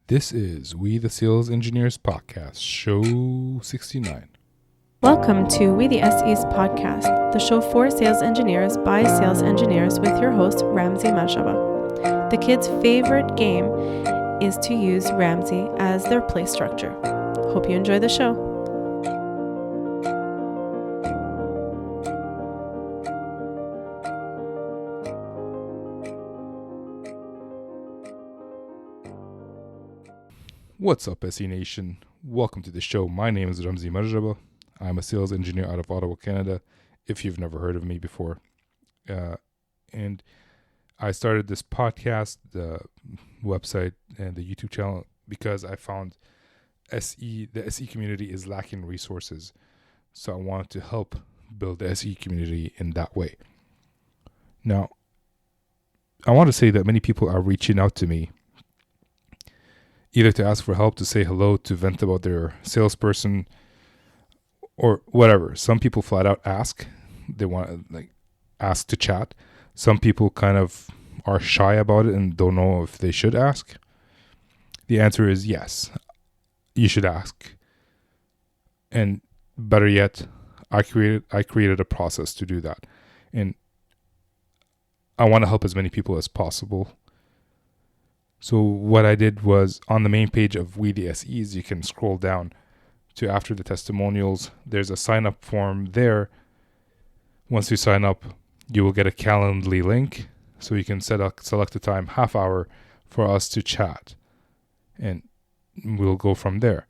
This is We the Sales Engineers Podcast, show 69. Welcome to We the SEs podcast, the show for sales engineers by sales engineers with your host, Ramsey Majaba. The kids' favorite game is to use Ramsey as their play structure. Hope you enjoy the show. What's up, SE Nation? Welcome to the show. My name is Ramsey Majaba. I'm a sales engineer out of Ottawa, Canada, if you've never heard of me before. And I started this podcast, the website, and the YouTube channel because I found the SE community is lacking resources. So I wanted to help build the SE community in that way. Now, I want to say that many people are reaching out to me either to ask for help, to say hello, to vent about their salesperson, or whatever. Some people flat out ask. They want to ask to chat. Some people kind of are shy about it and don't know if they should ask. The answer is yes, you should ask. And better yet, I created a process to do that. And I want to help as many people as possible. So what I did was, on the main page of We the SEs, you can scroll down to after the testimonials. There's a sign up form there. Once you sign up, you will get a Calendly link, so you can select a time, half hour, for us to chat, and we'll go from there.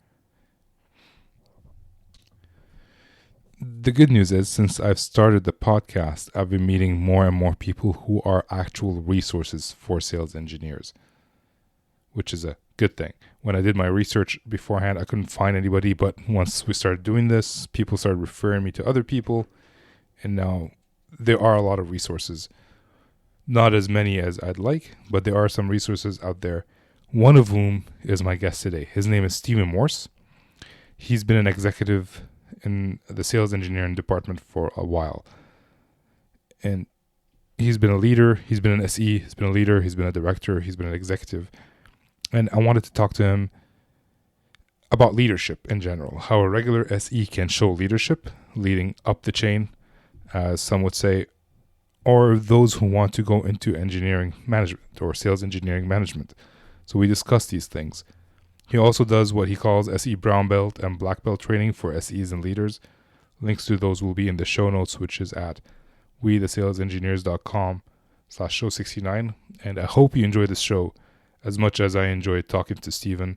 The good news is, since I've started the podcast, I've been meeting more and more people who are actual resources for sales engineers, which is a good thing. When I did my research beforehand, I couldn't find anybody, but once we started doing this, people started referring me to other people, and now there are a lot of resources. Not as many as I'd like, but there are some resources out there. One of whom is my guest today. His name is Stephen Morse. He's been an executive in the sales engineering department for a while. And he's been a leader, he's been an SE, he's been a leader, he's been a director, he's been an executive. And I wanted to talk to him about leadership in general, how a regular SE can show leadership, leading up the chain, as some would say, or those who want to go into engineering management or sales engineering management. So we discuss these things. He also does what he calls SE Brown Belt and Black Belt training for SEs and leaders. Links to those will be in the show notes, which is at wethesalesengineers.com/show69. And I hope you enjoy this show as much as I enjoyed talking to Stephen.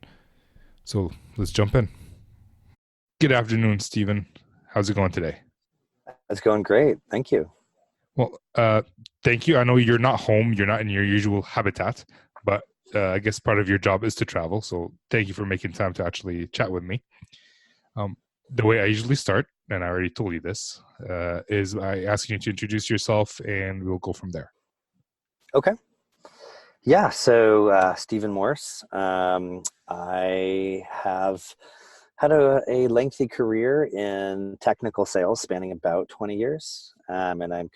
So let's jump in. Good afternoon, Stephen. How's it going today? It's going great. Thank you. Well, thank you. I know you're not home. You're not in your usual habitat, but I guess part of your job is to travel. So thank you for making time to actually chat with me. The way I usually start, and I already told you this, is by asking you to introduce yourself, and we'll go from there. Okay. Yeah. So Stephen Morse. I have had a lengthy career in technical sales spanning about 20 years. And I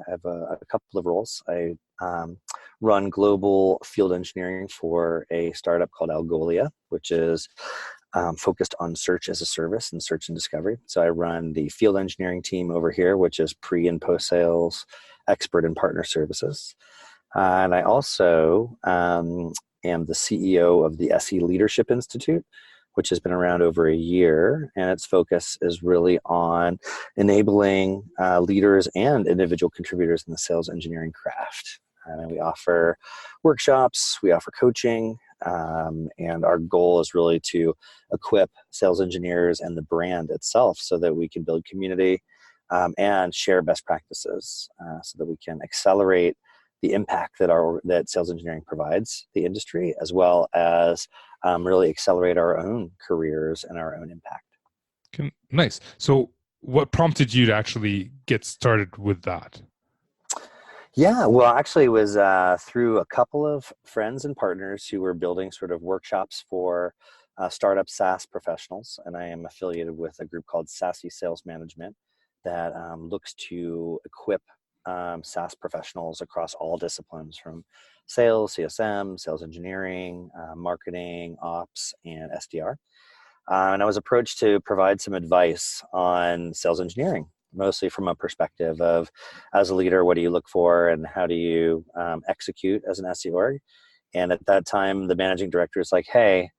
have a couple of roles. I run global field engineering for a startup called Algolia, which is focused on search as a service and search and discovery. So I run the field engineering team over here, which is pre and post sales, expert and partner services. And I also am the CEO of the SE Leadership Institute, which has been around over a year, and its focus is really on enabling leaders and individual contributors in the sales engineering craft. And we offer workshops, we offer coaching, and our goal is really to equip sales engineers and the brand itself so that we can build community and share best practices so that we can accelerate the impact that sales engineering provides the industry, as well as really accelerate our own careers and our own impact. Okay, nice. So what prompted you to actually get started with that? Yeah, well, actually it was through a couple of friends and partners who were building sort of workshops for startup SaaS professionals. And I am affiliated with a group called Sassy Sales Management that looks to equip SaaS professionals across all disciplines, from sales, CSM, sales engineering, marketing, ops, and SDR. And I was approached to provide some advice on sales engineering, mostly from a perspective of, as a leader, what do you look for and how do you execute as an SE org? And at that time, the managing director is like, hey,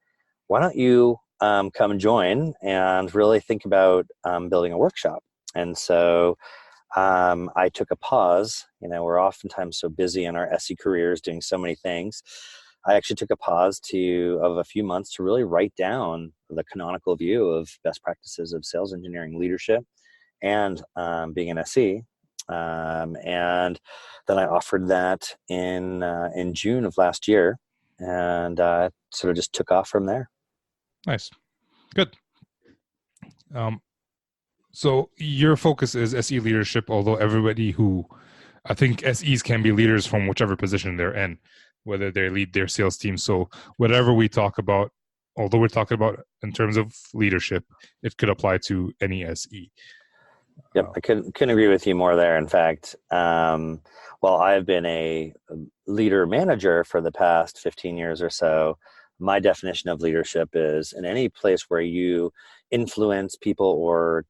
why don't you come join and really think about building a workshop? And so I took a pause. We're oftentimes so busy in our SE careers doing so many things. I actually took a pause of a few months to really write down the canonical view of best practices of sales engineering leadership and being an SE. And then I offered that in June of last year, and sort of just took off from there. Nice. Good. So your focus is SE leadership, although I think SEs can be leaders from whichever position they're in, whether they lead their sales team. So whatever we talk about, although we're talking about in terms of leadership, it could apply to any SE. Yep, I couldn't agree with you more there. In fact, while I've been a leader manager for the past 15 years or so, my definition of leadership is in any place where you influence people or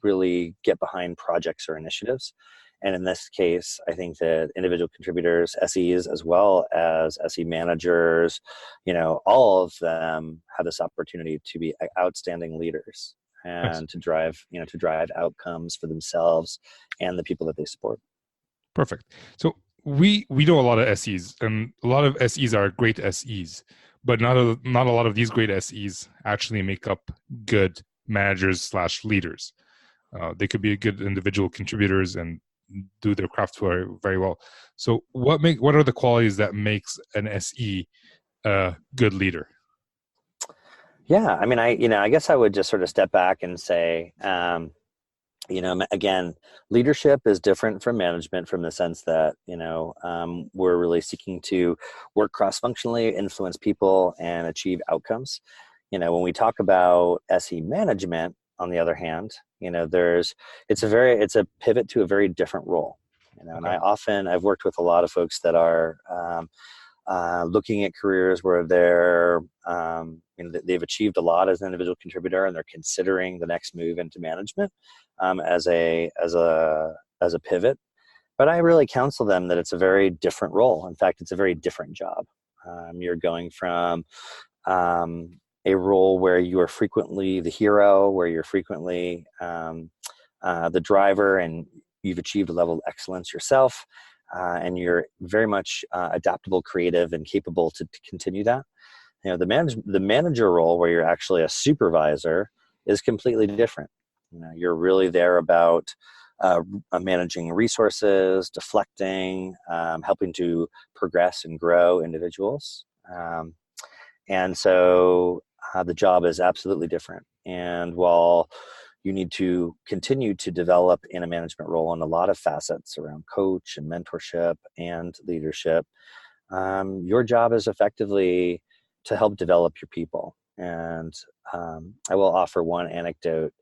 really get behind projects or initiatives. And in this case, I think that individual contributors, SEs, as well as SE managers, all of them have this opportunity to be outstanding leaders and to drive outcomes for themselves and the people that they support. Perfect. So we know a lot of SEs, and a lot of SEs are great SEs, but not a lot of these great SEs actually make up good managers/leaders. They could be good individual contributors and do their craft very, very well. So what are the qualities that makes an SE a good leader? Yeah, I mean, I guess I would just sort of step back and say, again, leadership is different from management from the sense that, we're really seeking to work cross-functionally, influence people, and achieve outcomes. When we talk about SE management, on the other hand, it's a pivot to a very different role. And I've worked with a lot of folks that are looking at careers where they've achieved a lot as an individual contributor, and they're considering the next move into management as a pivot. But I really counsel them that it's a very different role. In fact, it's a very different job. You're going from a role where you are frequently the hero, where you're frequently the driver, and you've achieved a level of excellence yourself. And you're very much adaptable, creative, and capable to continue that. The manager role, where you're actually a supervisor, is completely different. You're really there about managing resources, deflecting, helping to progress and grow individuals. And so the job is absolutely different. And while you need to continue to develop in a management role in a lot of facets around coach and mentorship and leadership, your job is effectively to help develop your people. And I will offer one anecdote.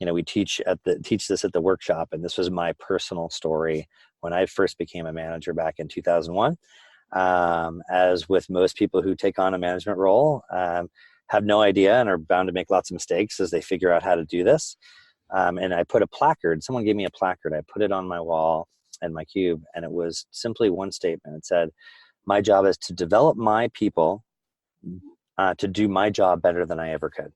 We teach this at the workshop, and this was my personal story when I first became a manager back in 2001. As with most people who take on a management role, have no idea and are bound to make lots of mistakes as they figure out how to do this. And I put a placard. Someone gave me a placard. I put it on my wall in my cube, and it was simply one statement. It said, "My job is to develop my people to do my job better than I ever could."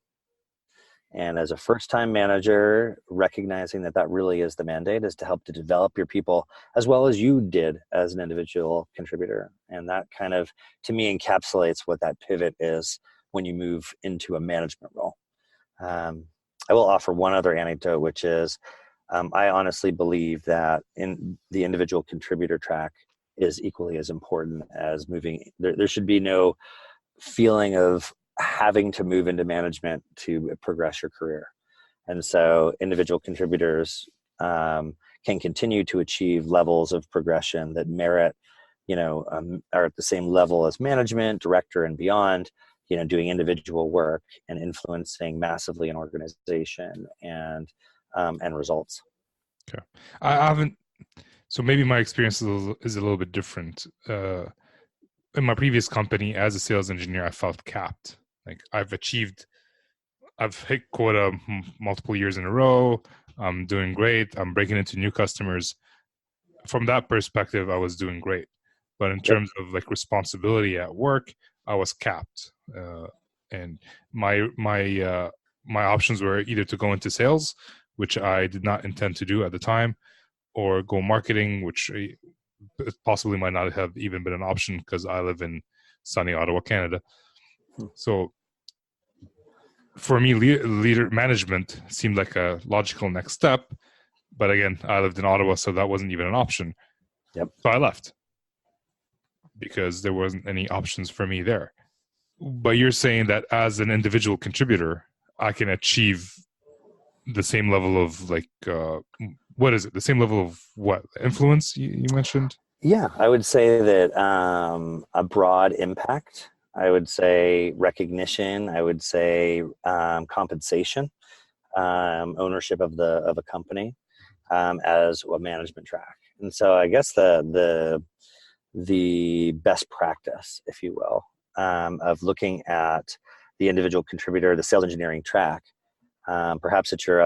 And as a first-time manager, recognizing that really is the mandate, is to help to develop your people as well as you did as an individual contributor. And that kind of, to me, encapsulates what that pivot is when you move into a management role. I will offer one other anecdote, which is I honestly believe that in the individual contributor track is equally as important as moving. There should be no feeling of having to move into management to progress your career. And so individual contributors can continue to achieve levels of progression that merit, are at the same level as management, director, and beyond, doing individual work and influencing massively an organization and results. Okay. I haven't. So maybe my experience is a little bit different. In my previous company as a sales engineer, I felt capped. Like I've hit quota multiple years in a row. I'm doing great. I'm breaking into new customers. From that perspective, I was doing great. But in Yep. terms of like responsibility at work, I was capped. And my options were either to go into sales, which I did not intend to do at the time, or go marketing, which possibly might not have even been an option because I live in sunny Ottawa, Canada. So for me, leader management seemed like a logical next step. But again, I lived in Ottawa, so that wasn't even an option. Yep. So I left because there wasn't any options for me there. But you're saying that as an individual contributor, I can achieve the same level of like, what is it? The same level of what? Influence you mentioned? Yeah, I would say that a broad impact. I would say recognition. I would say compensation, ownership of a company as a management track. And so I guess the best practice, if you will, of looking at the individual contributor, the sales engineering track, perhaps at your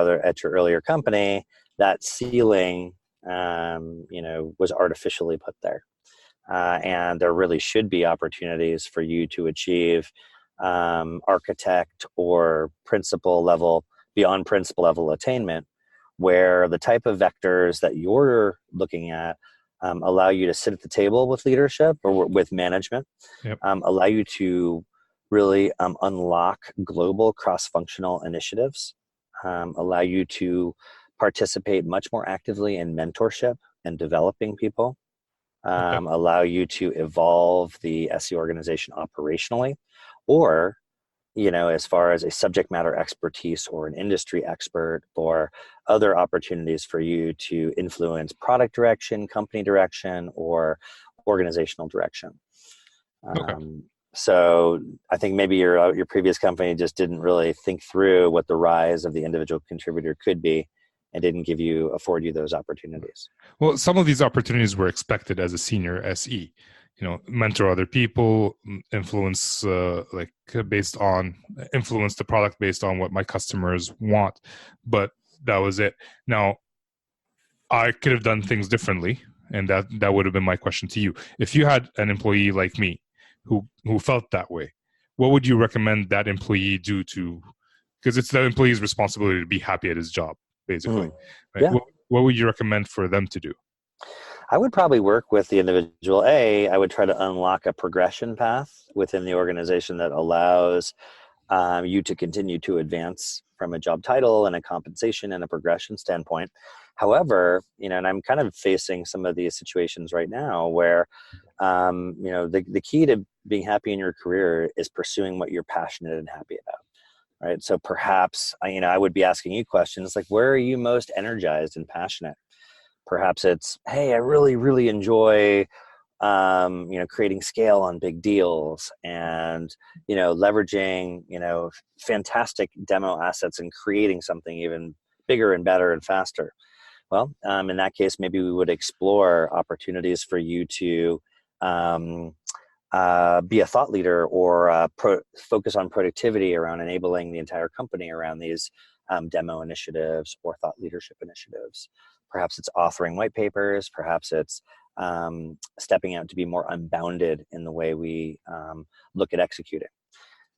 earlier company, that ceiling, was artificially put there, and there really should be opportunities for you to achieve architect or principal level, beyond principal level attainment, where the type of vectors that you're looking at allow you to sit at the table with leadership or with management, Yep. allow you to really unlock global cross-functional initiatives, allow you to participate much more actively in mentorship and developing people, Okay. allow you to evolve the SE organization operationally, or as far as a subject matter expertise or an industry expert, or other opportunities for you to influence product direction, company direction, or organizational direction. Okay. So I think maybe your previous company just didn't really think through what the rise of the individual contributor could be, and didn't afford you those opportunities. Well, some of these opportunities were expected as a senior SE. Mentor other people, influence influence the product based on what my customers want. But that was it. Now, I could have done things differently, and that would have been my question to you. If you had an employee like me who felt that way, what would you recommend that employee do to? Because it's the employee's responsibility to be happy at his job, basically. Right? Yeah. What would you recommend for them to do? I would probably work with the individual. I would try to unlock a progression path within the organization that allows you to continue to advance from a job title and a compensation and a progression standpoint. However, and I'm kind of facing some of these situations right now where, the key to being happy in your career is pursuing what you're passionate and happy about. Right. So perhaps, I would be asking you questions like, where are you most energized and passionate? Perhaps it's, hey, I really, really enjoy, creating scale on big deals and, leveraging, fantastic demo assets and creating something even bigger and better and faster. Well, in that case, maybe we would explore opportunities for you to be a thought leader or focus on productivity around enabling the entire company around these demo initiatives or thought leadership initiatives. Perhaps it's authoring white papers. Perhaps it's stepping out to be more unbounded in the way we look at executing.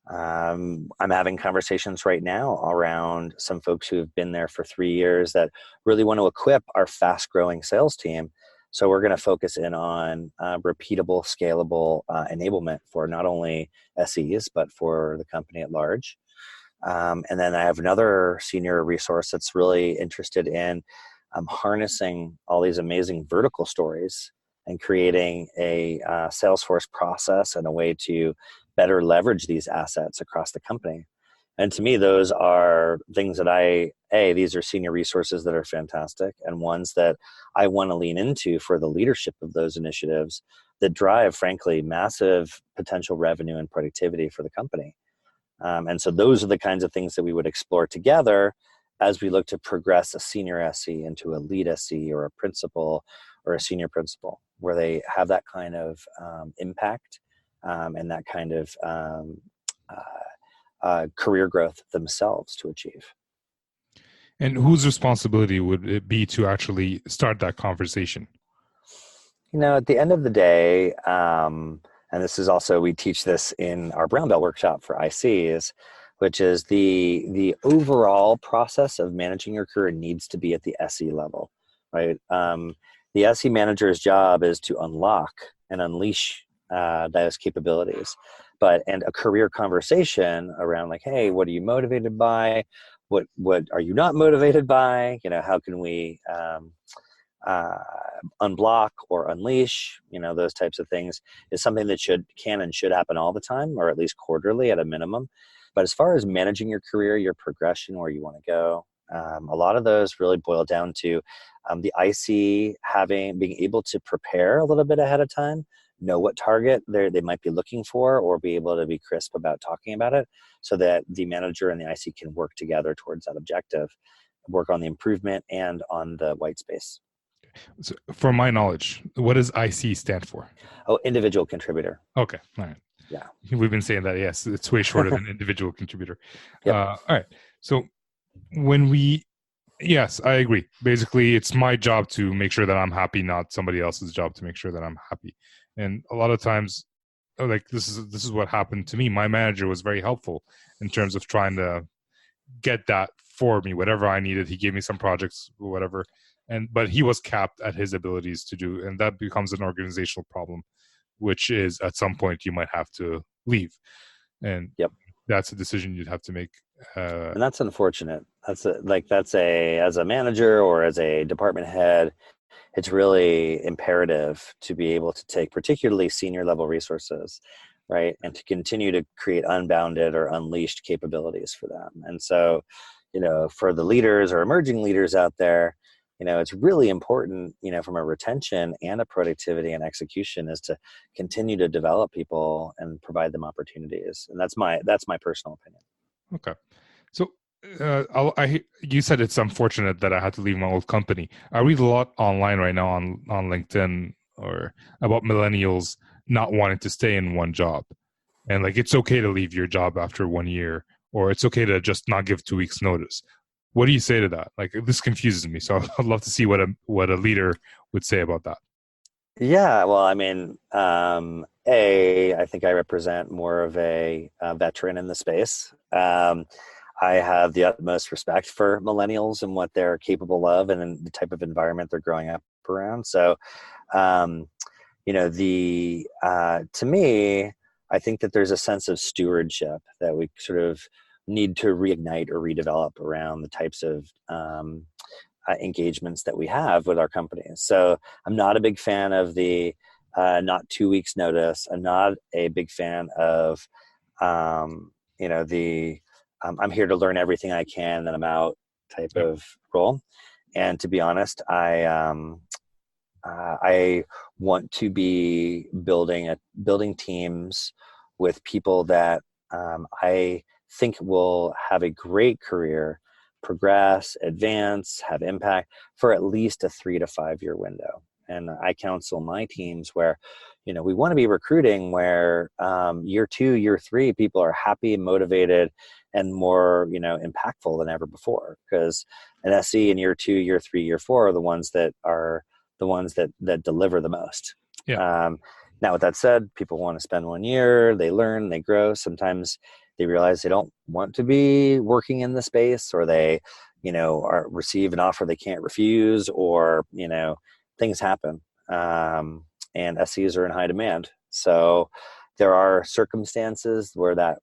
I'm having conversations right now around some folks who have been there for 3 years that really want to equip our fast-growing sales team. So we're going to focus in on repeatable, scalable enablement for not only SEs, but for the company at large. And then I have another senior resource that's really interested in harnessing all these amazing vertical stories and creating a Salesforce process and a way to better leverage these assets across the company. And to me, those are things that these are senior resources that are fantastic and ones that I want to lean into for the leadership of those initiatives that drive, frankly, massive potential revenue and productivity for the company. And so those are the kinds of things that we would explore together as we look to progress a senior SE into a lead SE or a principal or a senior principal, where they have that kind of impact and that kind of career growth themselves to achieve. And whose responsibility would it be to actually start that conversation? At the end of the day, and this is also, we teach this in our brown belt workshop for ICs, which is the overall process of managing your career needs to be at the SE level, right? The SE manager's job is to unlock and unleash those capabilities, and a career conversation around like, hey, what are you motivated by? What are you not motivated by? How can we unblock or unleash, those types of things is something that can and should happen all the time, or at least quarterly at a minimum. But as far as managing your career, your progression, where you want to go, a lot of those really boil down to the IC being able to prepare a little bit ahead of time, know what target they might be looking for, or be able to be crisp about talking about it, so that the manager and the IC can work together towards that objective, work on the improvement and on the white space. So for my knowledge, what does IC stand for? Oh, individual contributor. Okay. All right. Yeah. We've been saying that. Yes, it's way shorter than individual contributor. Yep. All right. So yes, I agree. Basically, it's my job to make sure that I'm happy, not somebody else's job to make sure that I'm happy. And a lot of times, like this is what happened to me. My manager was very helpful in terms of trying to get that for me, whatever I needed. He gave me some projects, whatever. But he was capped at his abilities to do, and that becomes an organizational problem, which is at some point you might have to leave, and yep, that's a decision you'd have to make. And that's unfortunate. As a manager or as a department head, it's really imperative to be able to take particularly senior level resources, right, and to continue to create unbounded or unleashed capabilities for them. And so, for the leaders or emerging leaders out there, it's really important, from a retention and a productivity and execution, is to continue to develop people and provide them opportunities. And that's my personal opinion. Okay. So you said it's unfortunate that I had to leave my old company. I read a lot online right now on LinkedIn or about millennials not wanting to stay in one job. And like, it's okay to leave your job after 1 year, or it's okay to just not give 2 weeks notice. What do you say to that? Like, this confuses me. So I'd love to see what a leader would say about that. Yeah, well, I mean, I think I represent more of a veteran in the space. I have the utmost respect for millennials and what they're capable of, and the type of environment they're growing up around. So, to me, I think that there's a sense of stewardship that we sort of need to reignite or redevelop around the types of engagements that we have with our companies. So I'm not a big fan of the not 2 weeks notice. I'm not a big fan of I'm here to learn everything I can, then I'm out type Yep. of role. And to be honest, I want to be building teams with people that I think will have a great career, progress, advance, have impact for at least a 3 to 5 year window. And I counsel my teams where, we want to be recruiting where year 2, year 3, people are happy, motivated, and more, impactful than ever before. Because an SE in year 2, year 3, year 4 are the ones that deliver the most. Yeah. Now, with that said, people want to spend 1 year, they learn, they grow. Sometimes they realize they don't want to be working in the space, or they, receive an offer they can't refuse, or, things happen. And SEs are in high demand. So there are circumstances where that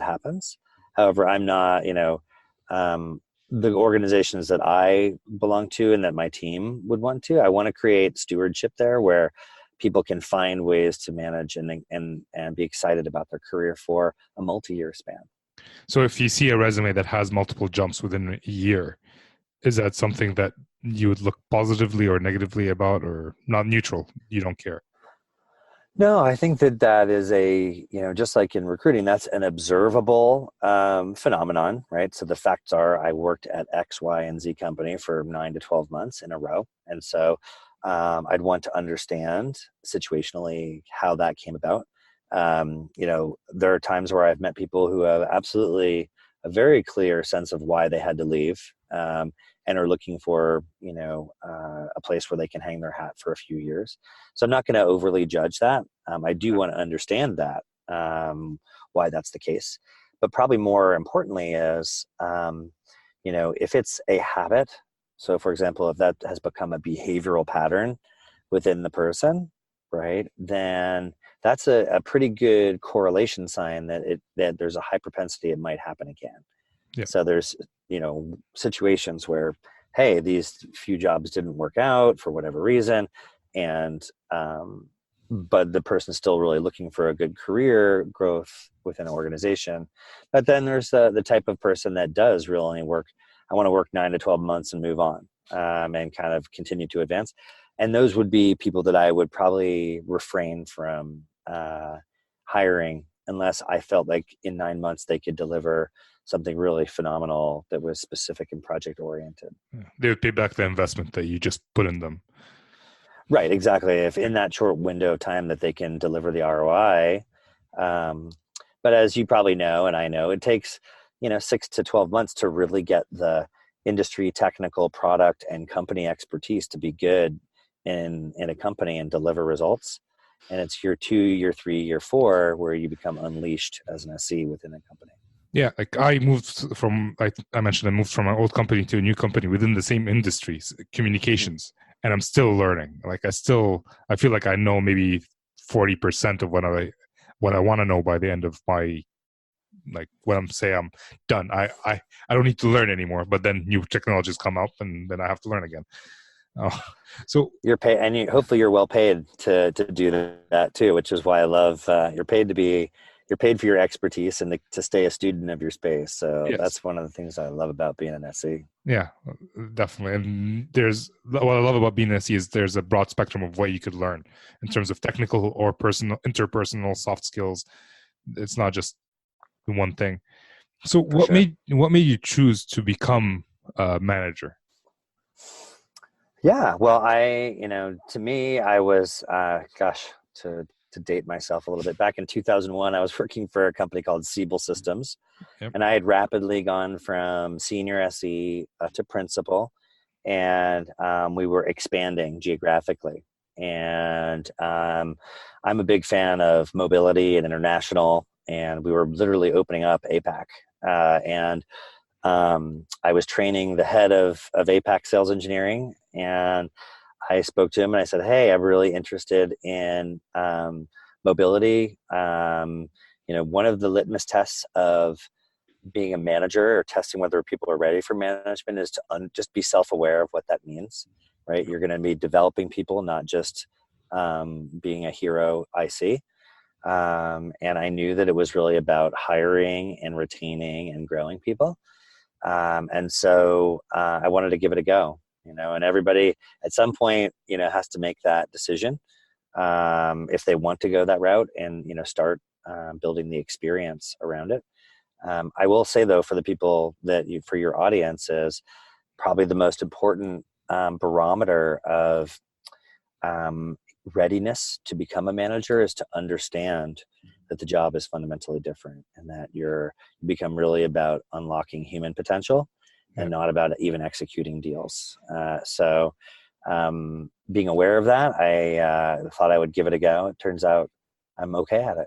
happens. However, I'm not, the organizations that I belong to and that my team would want to, I want to create stewardship there where people can find ways to manage and be excited about their career for a multi-year span. So if you see a resume that has multiple jumps within a year, is that something that you would look positively or negatively about, or not neutral? You don't care? No, I think that is just like in recruiting, that's an observable phenomenon, right? So the facts are I worked at X, Y, and Z company for 9 to 12 months in a row. And so I'd want to understand situationally how that came about. There are times where I've met people who have absolutely a very clear sense of why they had to leave, and are looking for, a place where they can hang their hat for a few years. So I'm not going to overly judge that. I do want to understand that, why that's the case. But probably more importantly is, if it's a habit, so for example, if that has become a behavioral pattern within the person, right, then that's a pretty good correlation sign that there's a high propensity it might happen again. Yeah. So there's, situations where, hey, these few jobs didn't work out for whatever reason, and but the person's still really looking for a good career growth within an organization. But then there's the type of person that does really work. I want to work 9 to 12 months and move on, and kind of continue to advance. And those would be people that I would probably refrain from hiring unless I felt like in 9 months they could deliver something really phenomenal that was specific and project oriented. Yeah. They would pay back the investment that you just put in them. Right, exactly. If in that short window of time that they can deliver the ROI. But as you probably know, and I know, it takes 6 to 12 months to really get the industry, technical, product, and company expertise to be good in a company and deliver results. And it's year 2, year 3, year 4 where you become unleashed as an SE within a company. Yeah, like I moved from, like I mentioned, I moved from an old company to a new company within the same industries, communications, and I'm still learning. Like I feel like I know maybe 40% of what I want to know by the end of my, like when I'm done. I don't need to learn anymore, but then new technologies come up and then I have to learn again. So you're paid, and hopefully you're well paid to do that too, which is why I love you're paid for your expertise and to stay a student of your space. So yes. That's one of the things I love about being an SE. Yeah, definitely. And what I love about being an SE is there's a broad spectrum of what you could learn in terms of technical or interpersonal soft skills. It's not just one thing. So what made you choose to become a manager? Yeah, well, to me, I was, to date myself a little bit, back in 2001, I was working for a company called Siebel Systems. Yep. And I had rapidly gone from senior SE to principal, and we were expanding geographically. And I'm a big fan of mobility and international, and we were literally opening up APAC. I was training the head of APAC sales engineering, and I spoke to him and I said, hey, I'm really interested in mobility. One of the litmus tests of being a manager or testing whether people are ready for management is to just be self-aware of what that means, right? You're going to be developing people, not just being a hero IC. And I knew that it was really about hiring and retaining and growing people. And so I wanted to give it a go, and everybody at some point, has to make that decision if they want to go that route and, start building the experience around it. I will say though, for the people for your audience, is probably the most important barometer of readiness to become a manager is to understand that the job is fundamentally different, and that you become really about unlocking human potential and not about even executing deals. So being aware of that, I thought I would give it a go. It turns out I'm okay at it.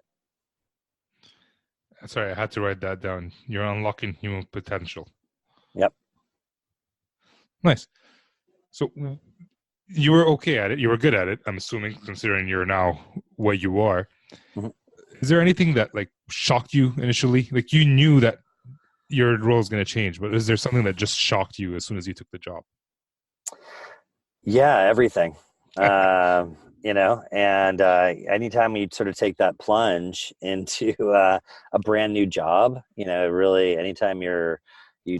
Sorry, I had to write that down. You're unlocking human potential. Yep. Nice. So you were okay at it. You were good at it, I'm assuming, considering you're now what you are. Mm-hmm. Is there anything that shocked you initially? Like you knew that your role is going to change, but is there something that just shocked you as soon as you took the job? Yeah, everything. And anytime you sort of take that plunge into a brand new job, really anytime you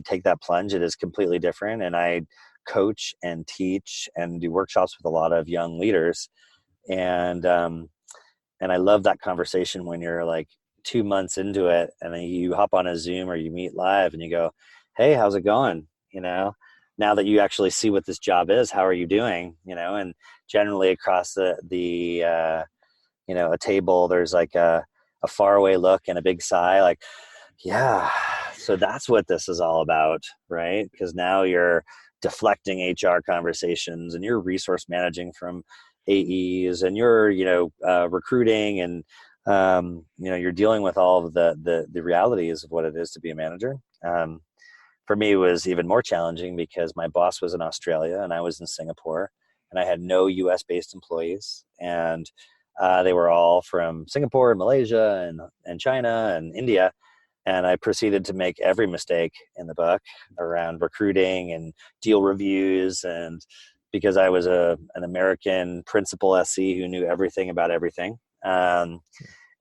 take that plunge, it is completely different. And I coach and teach and do workshops with a lot of young leaders. And I love that conversation when you're 2 months into it and then you hop on a Zoom or you meet live and you go, hey, how's it going? now that you actually see what this job is, how are you doing? And generally across the a table, there's like a faraway look and a big sigh, like, yeah, so that's what this is all about, right? Because now you're deflecting HR conversations and you're resource managing from AEs, and you're, recruiting, and you're dealing with all of the realities of what it is to be a manager. For me, it was even more challenging because my boss was in Australia and I was in Singapore, and I had no US based employees, and they were all from Singapore and Malaysia and China and India. And I proceeded to make every mistake in the book around recruiting and deal reviews. And because I was an American principal SC who knew everything about everything. And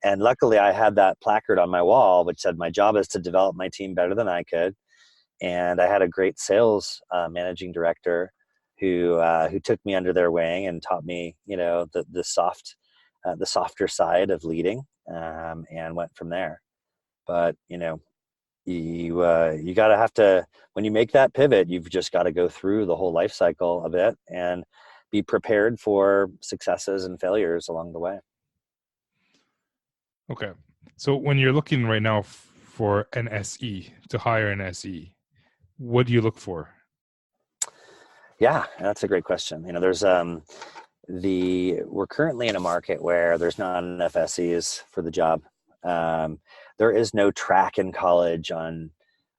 luckily I had that placard on my wall, which said, my job is to develop my team better than I could. And I had a great sales managing director who took me under their wing and taught me, the softer side of leading, and went from there. But you gotta have to, when you make that pivot, you've just got to go through the whole life cycle of it and be prepared for successes and failures along the way. Okay. So when you're looking right now for an SE, to hire an SE, what do you look for? Yeah, that's a great question. There's we're currently in a market where there's not enough SEs for the job. There is no track in college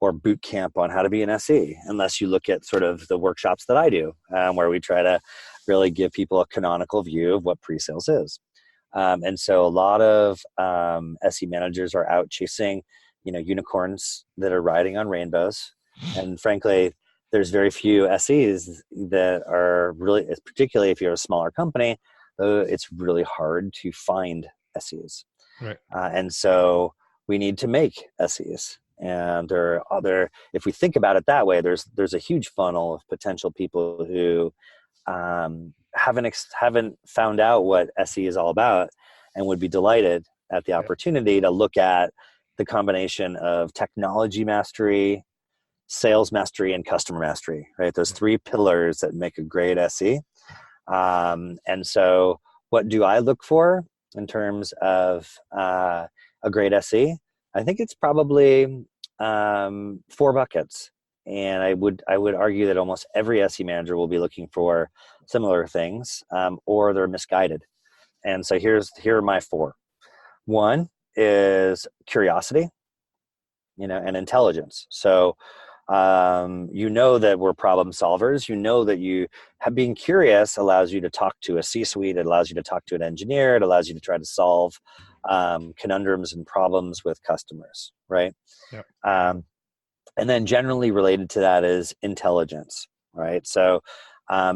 or boot camp on how to be an SE, unless you look at sort of the workshops that I do, where we try to really give people a canonical view of what pre-sales is. And so a lot of SE managers are out chasing, unicorns that are riding on rainbows. And frankly, there's very few SEs that are really, particularly if you're a smaller company, it's really hard to find SEs. Right. And so we need to make SEs. And if we think about it that way, there's a huge funnel of potential people who haven't found out what SE is all about, and would be delighted at the opportunity to look at the combination of technology mastery, sales mastery, and customer mastery, right? Those three pillars that make a great SE. And so what do I look for in terms of a great SE? I think it's probably 4 buckets. And I would argue that almost every SE manager will be looking for similar things, or they're misguided. And so here are my 4. One is curiosity, and intelligence. So that we're problem solvers. That being curious allows you to talk to a C-suite. It allows you to talk to an engineer. It allows you to try to solve conundrums and problems with customers, right? Yep. And then generally related to that is intelligence, right? So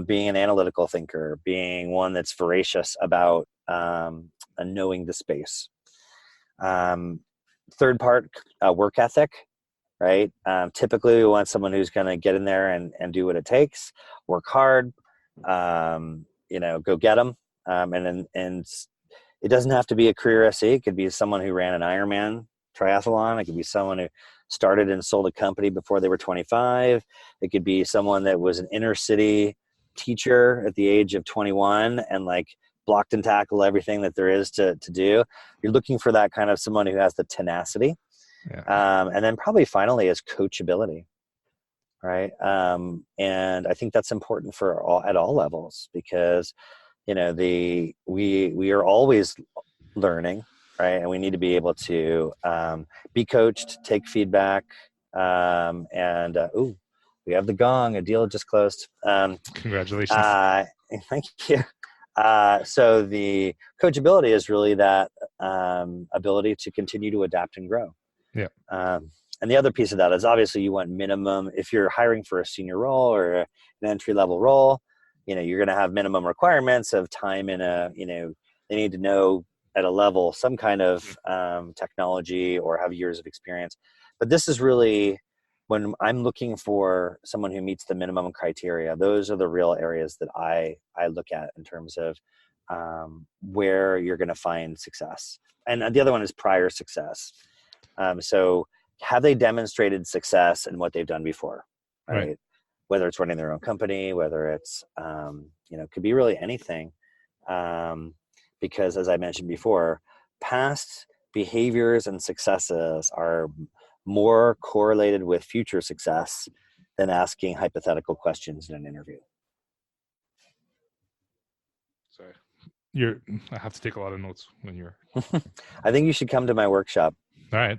being an analytical thinker, being one that's voracious about knowing the space. Third part, work ethic, right? Typically we want someone who's going to get in there and do what it takes, work hard, go get them. And it doesn't have to be a career SE. It could be someone who ran an Ironman triathlon. It could be someone who started and sold a company before they were 25. It could be someone that was an inner city teacher at the age of 21 and blocked and tackled everything that there is to do. You're looking for that kind of someone who has the tenacity. Yeah. And then probably finally is coachability, right? And I think that's important at all levels, because we are always learning, right? And we need to be able to be coached, take feedback, and we have the gong. A deal just closed. Congratulations. Thank you. So the coachability is really that ability to continue to adapt and grow. Yeah. And the other piece of that is obviously you want minimum, if you're hiring for a senior role or an entry level role, you're going to have minimum requirements of time in they need to know at a level some kind of technology or have years of experience. But this is really, when I'm looking for someone who meets the minimum criteria, those are the real areas that I look at in terms of where you're going to find success. And the other one is prior success. So have they demonstrated success in what they've done before, right? whether it's running their own company, whether it's, could be really anything. Because as I mentioned before, past behaviors and successes are more correlated with future success than asking hypothetical questions in an interview. Sorry. I have to take a lot of notes when you're. I think you should come to my workshop. All right.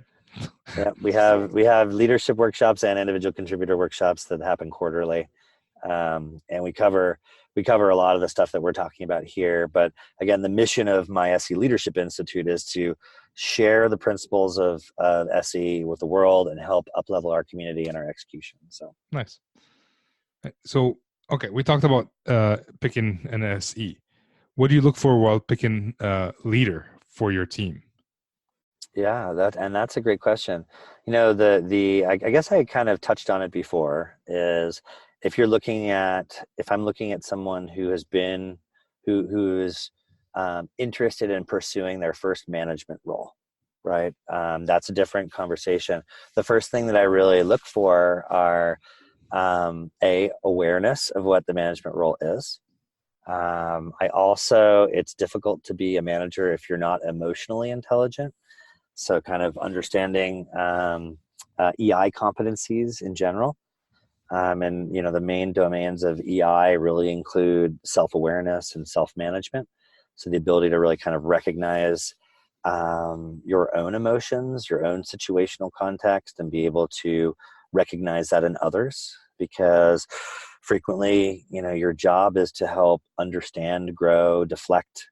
Yeah, we have leadership workshops and individual contributor workshops that happen quarterly, and we cover a lot of the stuff that we're talking about here. But again, the mission of my SE Leadership Institute is to share the principles of SE with the world and help uplevel our community and our execution. So nice. So okay, we talked about picking an SE. What do you look for while picking a leader for your team? Yeah, that's a great question. I guess I kind of touched on it before, is if I'm looking at someone who is interested in pursuing their first management role, right? That's a different conversation. The first thing that I really look for are awareness of what the management role is. It's difficult to be a manager if you're not emotionally intelligent. So kind of understanding EI competencies in general. And, the main domains of EI really include self-awareness and self-management. So the ability to really kind of recognize your own emotions, your own situational context, and be able to recognize that in others. Because frequently, your job is to help understand, grow, deflect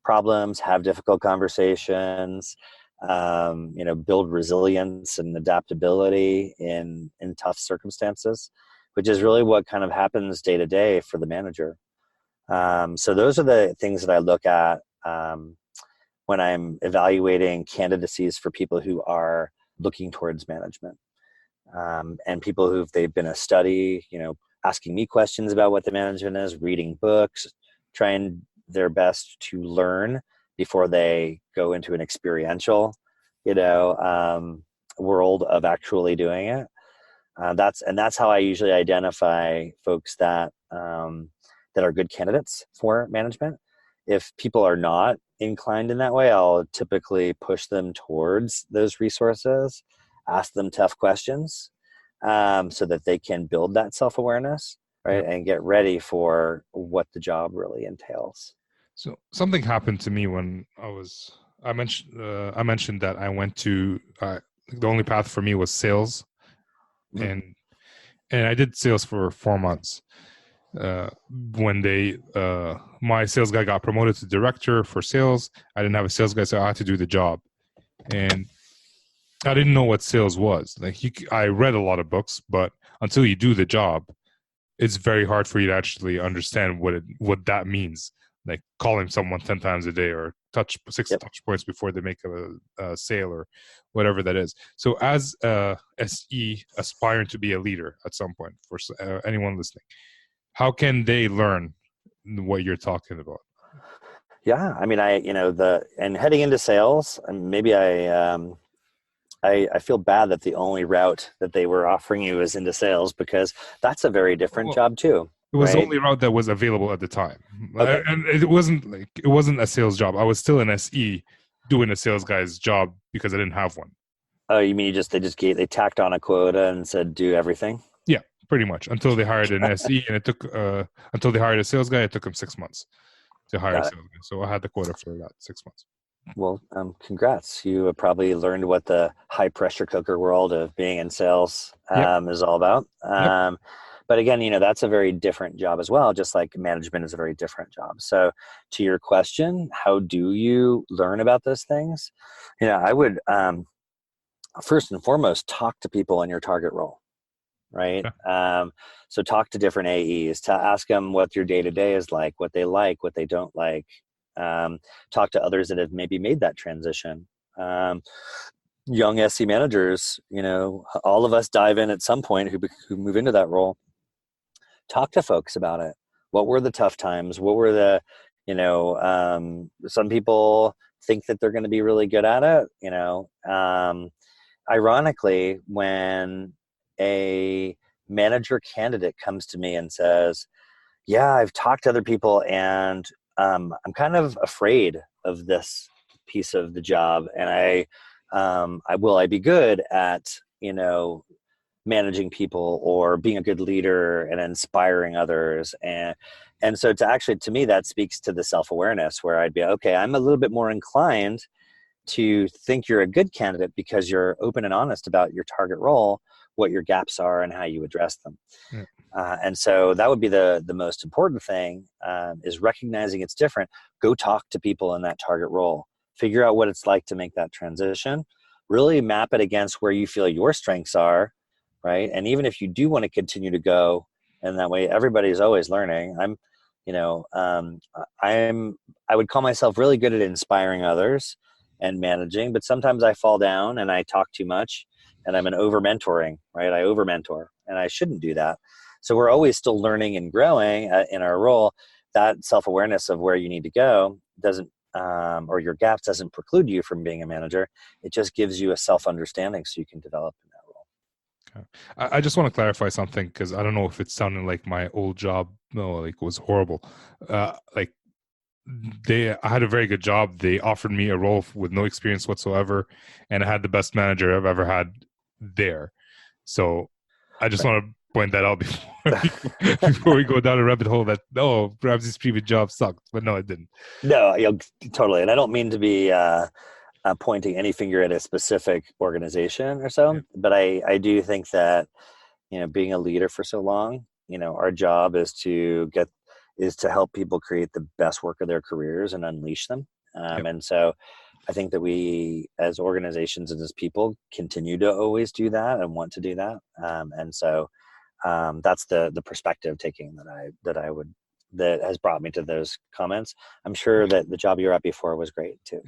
problems, have difficult conversations, build resilience and adaptability in tough circumstances, which is really what kind of happens day to day for the manager. So those are the things that I look at when I'm evaluating candidacies for people who are looking towards management, and people they've been a study, asking me questions about what the management is, reading books, trying their best to learn before they go into an experiential, world of actually doing it. That's how I usually identify folks that are good candidates for management. If people are not inclined in that way, I'll typically push them towards those resources, ask them tough questions, so that they can build that self-awareness, right, and get ready for what the job really entails. So something happened to me when I mentioned that I went to the only path for me was sales, and I did sales for 4 months. When my sales guy got promoted to director for sales, I didn't have a sales guy, so I had to do the job, and I didn't know what sales was. I read a lot of books, but until you do the job, it's very hard for you to actually understand what that means. Like calling someone 10 times a day, or six touch points before they make a sale, or whatever that is. So as a SE aspiring to be a leader at some point, for anyone listening, how can they learn what you're talking about? Yeah, I mean, and heading into sales, maybe I feel bad that the only route that they were offering you is into sales, because that's a very different job too. It was right? the only route that was available at the time. Okay. And it wasn't a sales job. I was still an SE doing a sales guy's job because I didn't have one. Oh, you mean they tacked on a quota and said do everything? Yeah, pretty much, until they hired an SE, and it took until they hired a sales guy, it took them 6 months to hire a sales guy. So I had the quota for that 6 months. Well, congrats. You have probably learned what the high pressure cooker world of being in sales is all about. But again, that's a very different job as well, just like management is a very different job. So to your question, how do you learn about those things? I would first and foremost talk to people in your target role, right? So talk to different AEs, to ask them what your day-to-day is like, what they don't like. Talk to others that have maybe made that transition. Young SE managers, all of us dive in at some point who move into that role. Talk to folks about it. What were the tough times? What were the, some people think that they're going to be really good at it. Ironically, when a manager candidate comes to me and says, yeah, I've talked to other people and I'm kind of afraid of this piece of the job. And will I be good at, managing people or being a good leader and inspiring others? And so to me, that speaks to the self-awareness where I'd be, okay, I'm a little bit more inclined to think you're a good candidate because you're open and honest about your target role, what your gaps are and how you address them. Yeah. And so that would be the most important thing, is recognizing it's different. Go talk to people in that target role. Figure out what it's like to make that transition. Really map it against where you feel your strengths are, right? And even if you do want to continue to go, and that way everybody's always learning. I would call myself really good at inspiring others and managing, but sometimes I fall down and I talk too much, and I'm an over mentoring, right? I over mentor, and I shouldn't do that. So we're always still learning and growing in our role. That self-awareness of where you need to go doesn't, or your gaps doesn't preclude you from being a manager. It just gives you a self-understanding so you can develop in that role. Okay. I just want to clarify something because I don't know if it's sounding like my old job, no, like was horrible. Like I had a very good job. They offered me a role with no experience whatsoever, and I had the best manager I've ever had there. So I just want to point that out before we go down a rabbit hole that, perhaps this previous job sucked, but no, it didn't. No, totally. And I don't mean to be pointing any finger at a specific organization or so, Yeah. but I do think that, being a leader for so long, our job is to help people create the best work of their careers and unleash them. Yep. And so I think that we as organizations and as people continue to always do that and want to do that. And so that's the perspective taking that has brought me to those comments. I'm sure that the job you were at before was great too.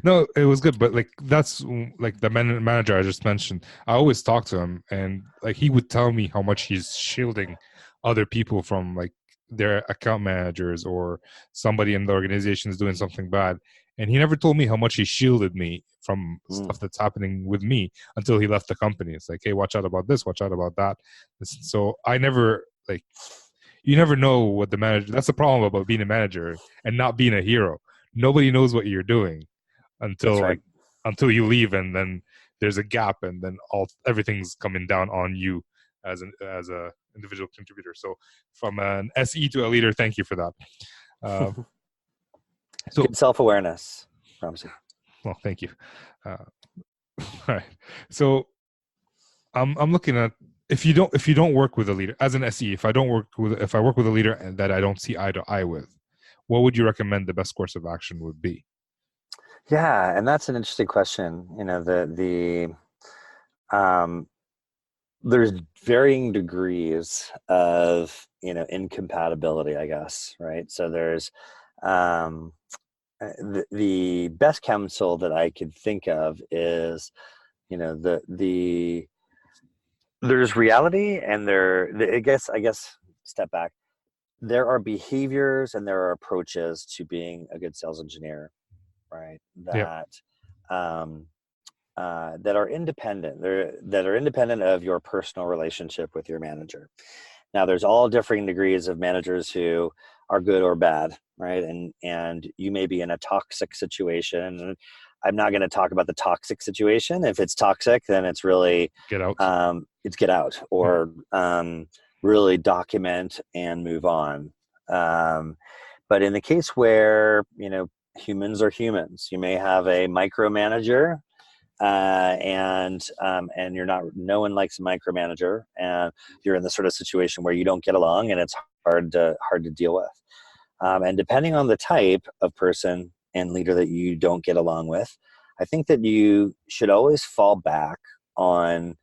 No, it was good, but like that's like the manager I just mentioned. I always talk to him, and like he would tell me how much he's shielding other people from like their account managers or somebody in the organization is doing something bad, and he never told me how much he shielded me from stuff that's happening with me until he left the company. It's like, hey, watch out about this, watch out about that. So I never like. You never know what the manager. That's the problem about being a manager and not being a hero. Nobody knows what you're doing until you leave, and then there's a gap, and then everything's coming down on you as a individual contributor. So from an SE to a leader, thank you for that. So good self-awareness, Ramsey. Well, thank you. All right. So I'm looking at if you don't work with a leader as an SE, if I work with a leader and that I don't see eye to eye with, what would you recommend the best course of action would be? Yeah, and that's an interesting question. There's varying degrees of incompatibility, I guess, right? So there's the best counsel that I could think of is there's reality and I guess step back. There are behaviors and there are approaches to being a good sales engineer, right? That that are independent. That are independent of your personal relationship with your manager. Now, there's all differing degrees of managers who are good or bad, right? And you may be in a toxic situation. And I'm not going to talk about the toxic situation. If it's toxic, then it's really Get out. It's get out or really document and move on. But in the case where humans are humans, you may have a micromanager. And no one likes a micromanager, and you're in the sort of situation where you don't get along and it's hard to deal with. And depending on the type of person and leader that you don't get along with, I think that you should always fall back on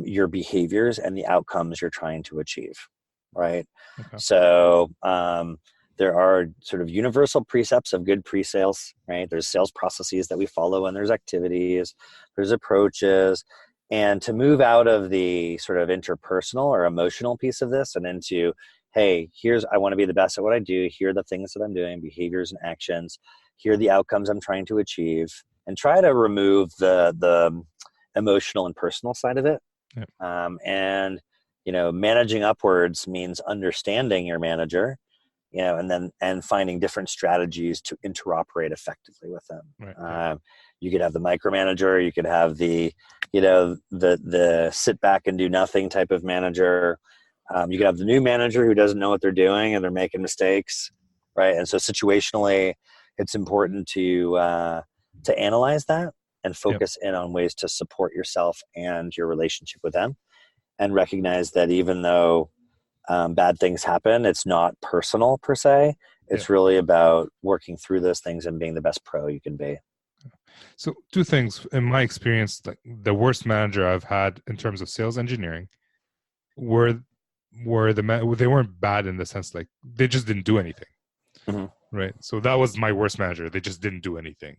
your behaviors and the outcomes you're trying to achieve, right? Okay. So there are sort of universal precepts of good pre-sales, right? There's sales processes that we follow, and there's activities, there's approaches. And to move out of the sort of interpersonal or emotional piece of this and into, hey, I want to be the best at what I do. Here are the things that I'm doing, behaviors and actions. Here are the outcomes I'm trying to achieve. And try to remove the emotional and personal side of it. Yep. And managing upwards means understanding your manager, and finding different strategies to interoperate effectively with them. Right. Yep. You could have the micromanager, you could have the the sit back and do nothing type of manager. You could have the new manager who doesn't know what they're doing and they're making mistakes, right? And so situationally, it's important to analyze that and Yep. focus in on ways to support yourself and your relationship with them, and recognize that even though bad things happen, it's not personal per se. Yep. It's really about working through those things and being the best pro you can be. So two things in my experience, like the worst manager I've had in terms of sales engineering were they weren't bad in the sense like they just didn't do anything. Mm-hmm. Right. So that was my worst manager. They just didn't do anything.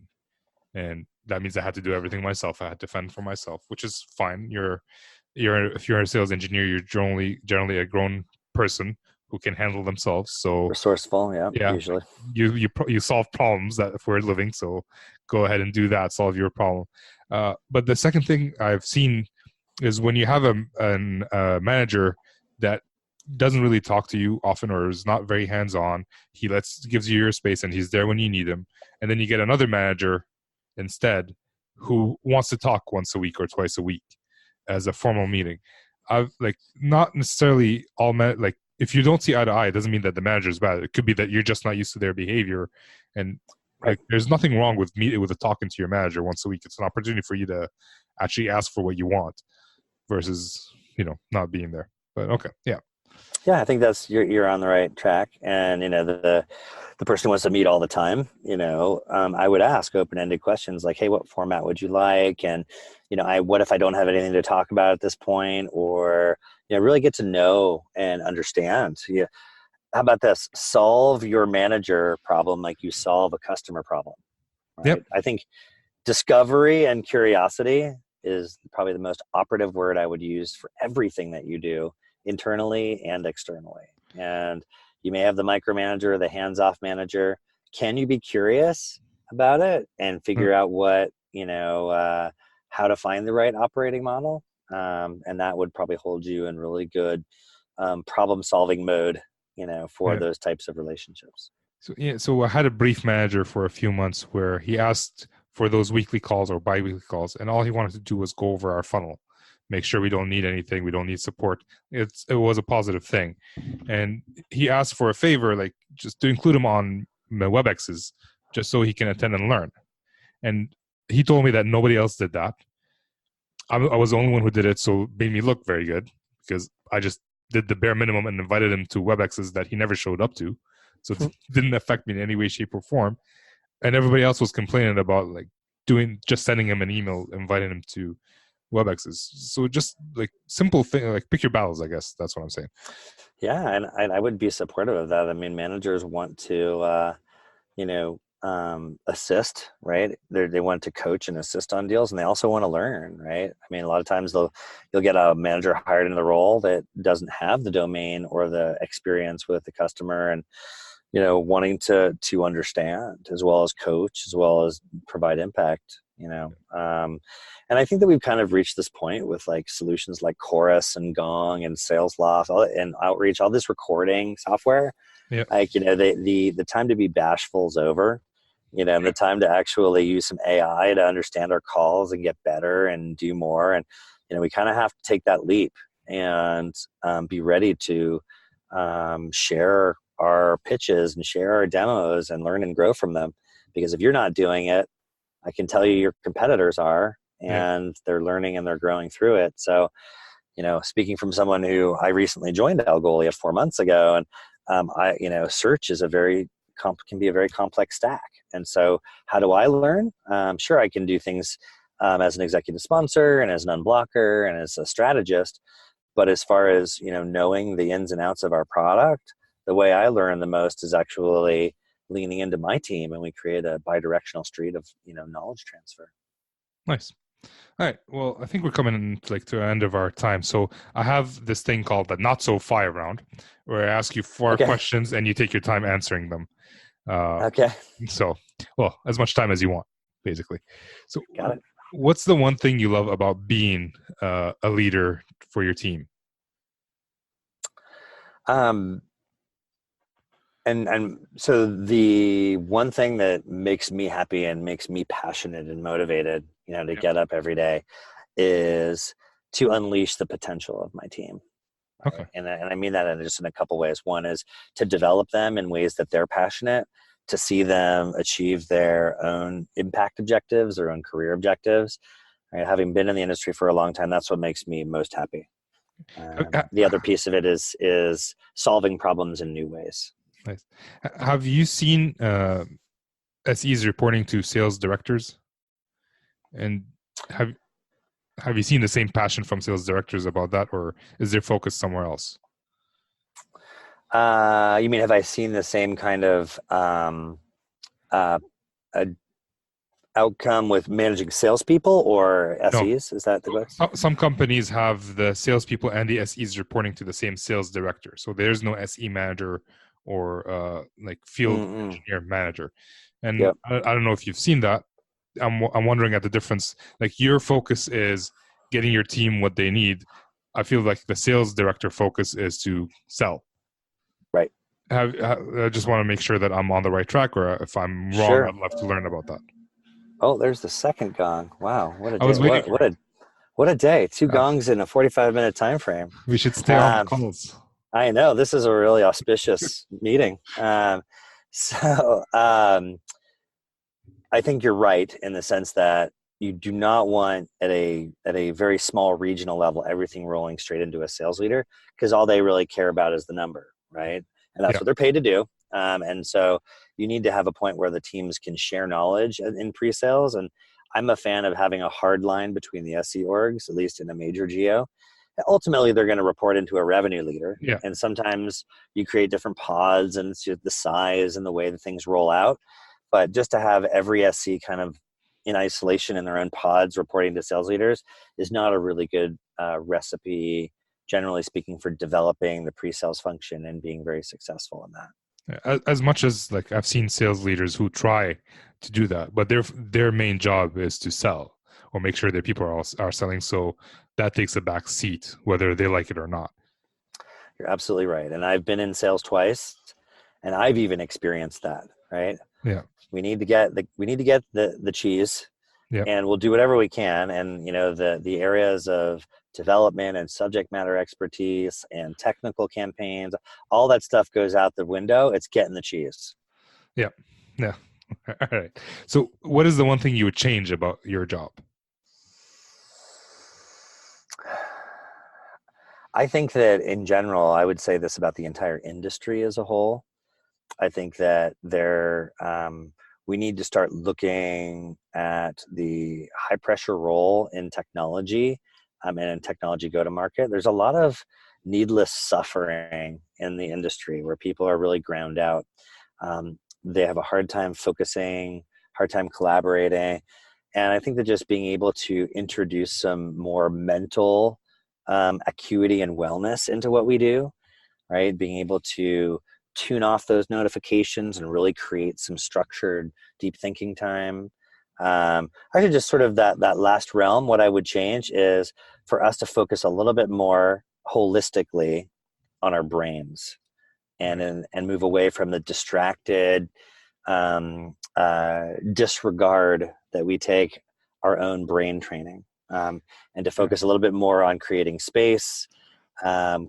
And that means I had to do everything myself. I had to fend for myself, which is fine. If you're a sales engineer, you're generally a grown person who can handle themselves. So Resourceful, yeah, usually. you solve problems that if we're living. So go ahead and do that. Solve your problem. But the second thing I've seen is when you have a manager that doesn't really talk to you often or is not very hands-on. He gives you your space and he's there when you need him. And then you get another manager instead who wants to talk once a week or twice a week as a formal meeting. I've not necessarily all like if you don't see eye to eye, it doesn't mean that the manager is bad. It could be that you're just not used to their behavior, and Right. there's nothing wrong with talking to your manager once a week. It's an opportunity for you to actually ask for what you want versus not being there. But okay, yeah. Yeah, I think that's you're on the right track, and the person who wants to meet all the time. I would ask open-ended questions like, "Hey, what format would you like?" And what if I don't have anything to talk about at this point, or really get to know and understand. Yeah, how about this? Solve your manager problem like you solve a customer problem. Yep. Right? I think discovery and curiosity is probably the most operative word I would use for everything that you do internally and externally. And you may have the micromanager, the hands-off manager. Can you be curious about it and figure out how to find the right operating model? And that would probably hold you in really good problem-solving mode, for Yeah. those types of relationships. So I had a brief manager for a few months where he asked for those weekly calls or bi-weekly calls, and all he wanted to do was go over our funnel, make sure we don't need anything, we don't need support. It was a positive thing, and he asked for a favor, like just to include him on the WebExes, just so he can attend and learn. And he told me that nobody else did that. I was the only one who did it, so it made me look very good because I just did the bare minimum and invited him to WebExes that he never showed up to. So it didn't affect me in any way, shape, or form. And everybody else was complaining about just sending him an email, inviting him to WebExes. So just simple thing, pick your battles, I guess. That's what I'm saying. Yeah, and I would be supportive of that. I mean, managers want to, assist, right? They want to coach and assist on deals, and they also want to learn, right? I mean, a lot of times you'll get a manager hired into the role that doesn't have the domain or the experience with the customer, and wanting to understand as well as coach, as well as provide impact. And I think that we've kind of reached this point with solutions like Chorus and Gong and Salesloft and Outreach, all this recording software. Yep. The time to be bashful is over. The time to actually use some AI to understand our calls and get better and do more. And we kind of have to take that leap and be ready to share our pitches and share our demos and learn and grow from them. Because if you're not doing it, I can tell you your competitors are, and they're learning and they're growing through it. So, speaking from someone who I recently joined Algolia 4 months ago, and search is can be a very complex stack. And so how do I learn? Sure, I can do things as an executive sponsor and as an unblocker and as a strategist. But as far as, knowing the ins and outs of our product, the way I learn the most is actually leaning into my team, and we create a bi-directional street of, knowledge transfer. Nice. All right. Well, I think we're coming to the end of our time. So I have this thing called the not so fire round, where I ask you 4 questions and you take your time answering them. Okay. So, well, as much time as you want, basically. So got it. What's the one thing you love about being a leader for your team? Um, and so the one thing that makes me happy and makes me passionate and motivated, to Yeah. get up every day is to unleash the potential of my team. Okay. Right? And I mean that in a couple ways. One is to develop them in ways that they're passionate, to see them achieve their own impact objectives, their own career objectives. Right? Having been in the industry for a long time, that's what makes me most happy. The other piece of it is solving problems in new ways. Nice. Have you seen SEs reporting to sales directors? And have have you seen the same passion from sales directors about that, or is their focus somewhere else? You mean, have I seen the same kind of uh, a outcome with managing salespeople or No. SEs? Is that the question? Some companies have the salespeople and the SEs reporting to the same sales director, so there's no SE manager or like field Mm-mm. engineer manager. And Yep. I don't know if you've seen that. I'm wondering at the difference. Like your focus is getting your team what they need. I feel like the sales director focus is to sell. Right. I just want to make sure that I'm on the right track, or if I'm wrong, Sure. I'd love to learn about that. Oh, there's the second gong. Wow, what a I day! was waiting What for what a what a day! Two it. gongs in a 45-minute time frame. We should stay on the Um, calls. I know this is a really auspicious meeting. So I think you're right in the sense that you do not want at a very small regional level everything rolling straight into a sales leader, because all they really care about is the number, right? And that's Yeah. what they're paid to do. And so you need to have a point where the teams can share knowledge in pre-sales. And I'm a fan of having a hard line between the SE orgs, at least in a major geo. Ultimately, they're going to report into a revenue leader. Yeah. And sometimes you create different pods, and it's just the size and the way that things roll out. But just to have every SC kind of in isolation in their own pods reporting to sales leaders is not a really good recipe, generally speaking, for developing the pre-sales function and being very successful in that. As much as like I've seen sales leaders who try to do that, but their main job is to sell or make sure that people are selling. So that takes a back seat, whether they like it or not. You're absolutely right. And I've been in sales twice, and I've even experienced that, right? Yeah. We need to get the cheese, Yeah. and we'll do whatever we can. And the areas of development and subject matter expertise and technical campaigns, all that stuff goes out the window. It's getting the cheese. Yeah. Yeah. All right. So what is the one thing you would change about your job? I think that in general, I would say this about the entire industry as a whole. I think that we need to start looking at the high pressure role in technology, and in technology go to market. There's a lot of needless suffering in the industry where people are really ground out. They have a hard time focusing, hard time collaborating. And I think that just being able to introduce some more mental acuity and wellness into what we do, right? Being able to tune off those notifications and really create some structured deep thinking time. Actually, just sort of that last realm, what I would change is for us to focus a little bit more holistically on our brains, and move away from the distracted disregard that we take our own brain training, and to focus a little bit more on creating space,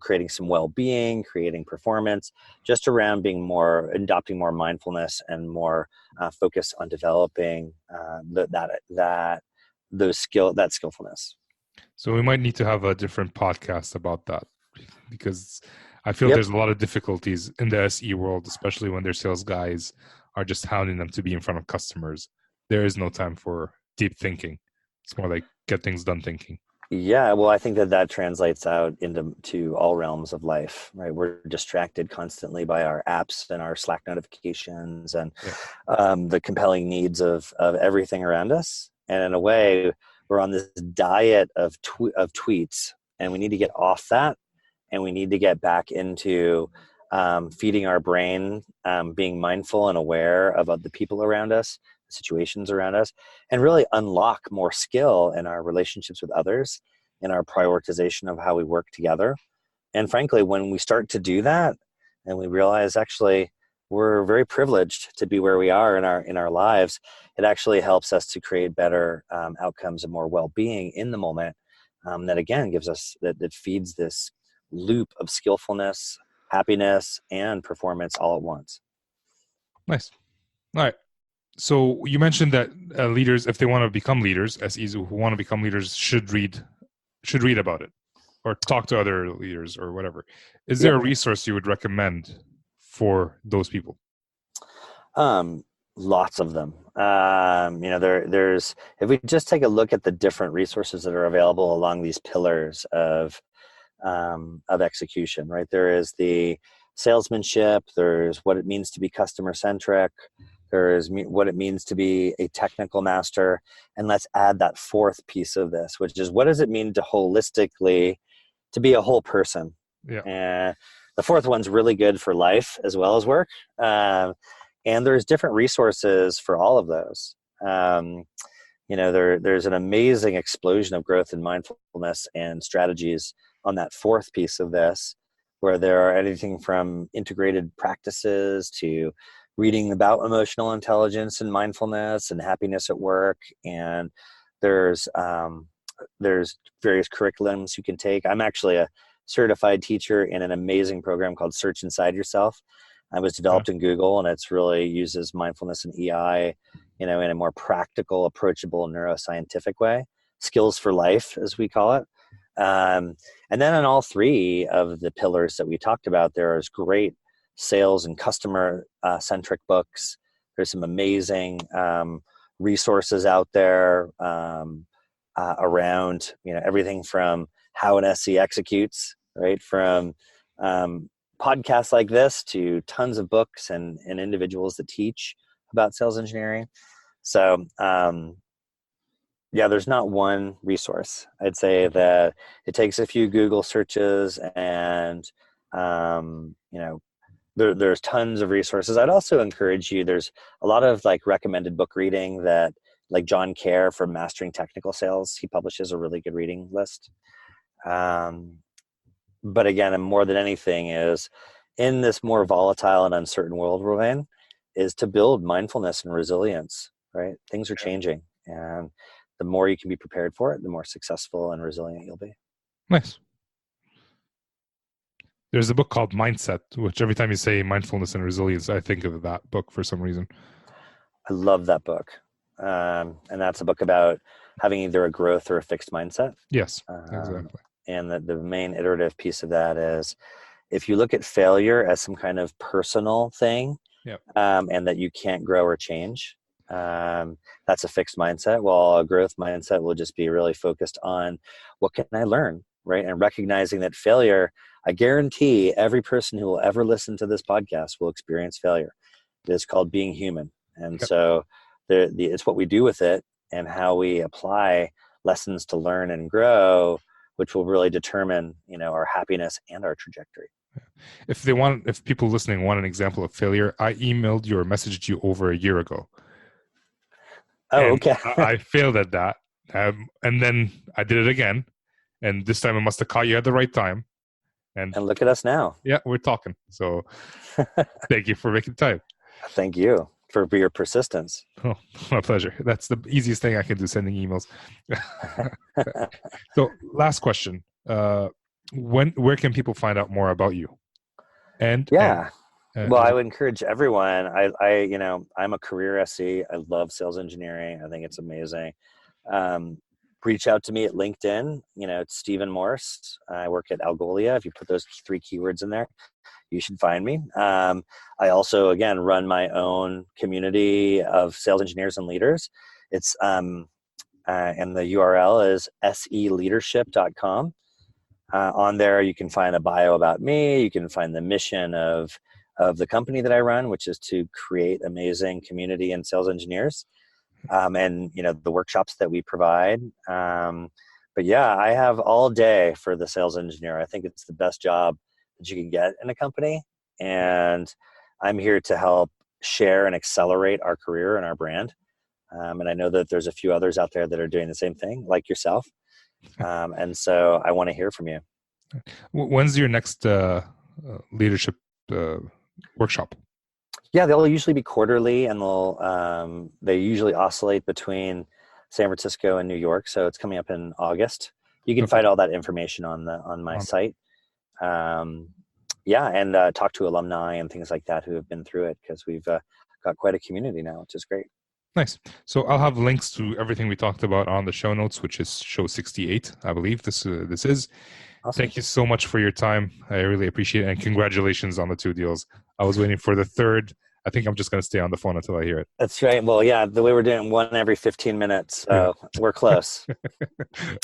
creating some well-being, creating performance, just around adopting more mindfulness and more focus on developing that skillfulness. So we might need to have a different podcast about that, because I feel Yep. there's a lot of difficulties in the SE world, especially when their sales guys are just hounding them to be in front of customers. There is no time for deep thinking. It's more like get things done thinking. Yeah, well, I think that translates out into all realms of life, right? We're distracted constantly by our apps and our Slack notifications and Yeah. the compelling needs of everything around us. And in a way, we're on this diet of tweets, and we need to get off that, and we need to get back into feeding our brain, being mindful and aware of the people around us, situations around us, and really unlock more skill in our relationships with others, in our prioritization of how we work together. And frankly, when we start to do that and we realize actually we're very privileged to be where we are in our lives, it actually helps us to create better outcomes and more well-being in the moment. That again gives us that feeds this loop of skillfulness, happiness, and performance all at once. Nice. All right. So you mentioned that leaders, if they want to become leaders, SEs who want to become leaders should read about it or talk to other leaders or whatever. Is there a resource you would recommend for those people? Lots of them. There's if we just take a look at the different resources that are available along these pillars of execution, right? There is the salesmanship. There's what it means to be customer centric. There's what it means to be a technical master. And let's add that fourth piece of this, which is what does it mean to holistically to be a whole person? Yeah. And the fourth one's really good for life as well as work. And there's different resources for all of those. There's an amazing explosion of growth in mindfulness and strategies on that fourth piece of this, where there are anything from integrated practices to reading about emotional intelligence and mindfulness and happiness at work. And there's various curriculums you can take. I'm actually a certified teacher in an amazing program called Search Inside Yourself. It was developed in Google, and it's really uses mindfulness and EI, in a more practical, approachable, neuroscientific way. Skills for life, as we call it. And then on all three of the pillars that we talked about, there is great sales and customer centric books. There's some amazing resources out there around, everything from how an SE executes, right? From podcasts like this to tons of books and individuals that teach about sales engineering. So, there's not one resource. I'd say that it takes a few Google searches and, there's tons of resources. I'd also encourage you, there's a lot of recommended book reading that John Kerr from Mastering Technical Sales, he publishes a really good reading list. But again, and more than anything is in this more volatile and uncertain world we're in, is to build mindfulness and resilience, right? Things are changing, and the more you can be prepared for it, the more successful and resilient you'll be. Nice. There's a book called Mindset, which every time you say mindfulness and resilience, I think of that book for some reason. I love that book. And that's a book about having either a growth or a fixed mindset. Yes, exactly. And the main iterative piece of that is if you look at failure as some kind of personal thing, and that you can't grow or change, that's a fixed mindset. While a growth mindset will just be really focused on what can I learn, right? And recognizing that failure, I guarantee every person who will ever listen to this podcast will experience failure. It is called being human. And so it's what we do with it and how we apply lessons to learn and grow, which will really determine, our happiness and our trajectory. If people listening want an example of failure, I emailed you or messaged you over a year ago. Oh, okay. I failed at that. And then I did it again. And this time I must have caught you at the right time. And look at us now. Yeah, we're talking. So thank you for making time. Thank you for your persistence. Oh, my pleasure. That's the easiest thing I can do, sending emails. So last question. Where can people find out more about you? Well, I would encourage everyone. I'm a career SE. I love sales engineering. I think it's amazing. Reach out to me at LinkedIn. It's Stephen Morse. I work at Algolia. If you put those 3 keywords in there, you should find me. I also, again, run my own community of sales engineers and leaders. It's and the URL is seleadership.com. On there, you can find a bio about me. You can find the mission of the company that I run, which is to create amazing community and sales engineers, and the workshops that we provide. But I have all day for the sales engineer. I think it's the best job that you can get in a company, and I'm here to help share and accelerate our career and our brand. And I know that there's a few others out there that are doing the same thing, like yourself. And so I want to hear from you. When's your next leadership workshop? Yeah, they'll usually be quarterly, and they usually oscillate between San Francisco and New York. So it's coming up in August. You can Okay. find all that information on my site. And talk to alumni and things like that who have been through it, because we've got quite a community now, which is great. Nice. So I'll have links to everything we talked about on the show notes, which is show 68, I believe this is. Awesome. Thank you so much for your time. I really appreciate it. And congratulations on the 2 deals. I was waiting for the third. I think I'm just going to stay on the phone until I hear it. That's right. Well, yeah, the way we're doing one every 15 minutes, so we're close.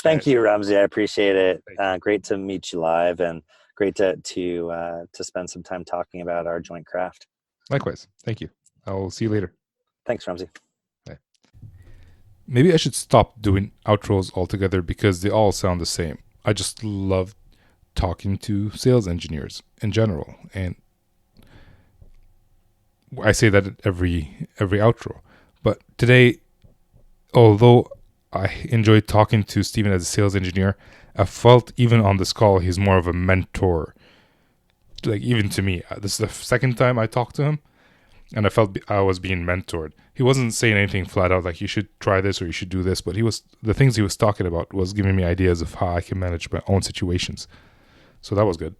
Thank you, Ramsey. I appreciate it. Great to meet you live, and great to spend some time talking about our joint craft. Likewise. Thank you. I'll see you later. Thanks, Ramsey. Bye. Maybe I should stop doing outros altogether because they all sound the same. I just love talking to sales engineers in general, and I say that at every outro. But today, although I enjoyed talking to Stephen as a sales engineer, I felt even on this call he's more of a mentor. Like, even to me, this is the second time I talked to him, and I felt I was being mentored. He wasn't saying anything flat out like you should try this or you should do this, but the things he was talking about was giving me ideas of how I can manage my own situations. So that was good.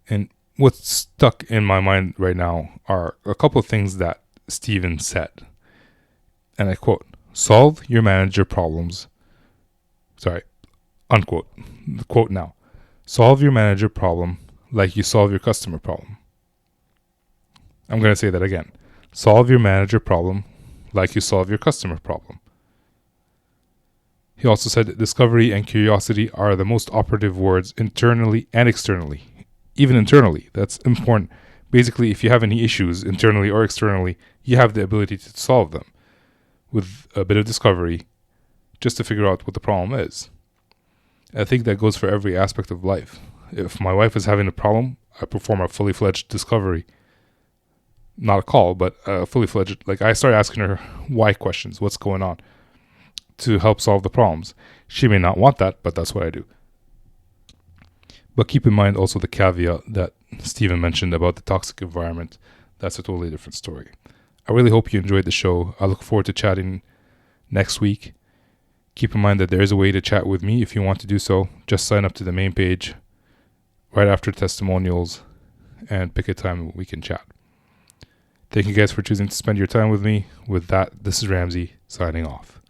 And what's stuck in my mind right now are a couple of things that Stephen said. And I quote, solve your manager problems. Sorry, unquote. The quote now. Solve your manager problem like you solve your customer problem. I'm going to say that again. Solve your manager problem like you solve your customer problem. He also said that discovery and curiosity are the most operative words internally and externally. Even internally, that's important. Basically, if you have any issues internally or externally, you have the ability to solve them with a bit of discovery just to figure out what the problem is. I think that goes for every aspect of life. If my wife is having a problem, I perform a fully fledged discovery. Not a call, but fully fledged. Like, I start asking her why questions, what's going on, to help solve the problems. She may not want that, but that's what I do. But keep in mind also the caveat that Stephen mentioned about the toxic environment. That's a totally different story. I really hope you enjoyed the show. I look forward to chatting next week. Keep in mind that there is a way to chat with me if you want to do so. Just sign up to the main page right after testimonials and pick a time we can chat. Thank you guys for choosing to spend your time with me. With that, this is Ramsey signing off.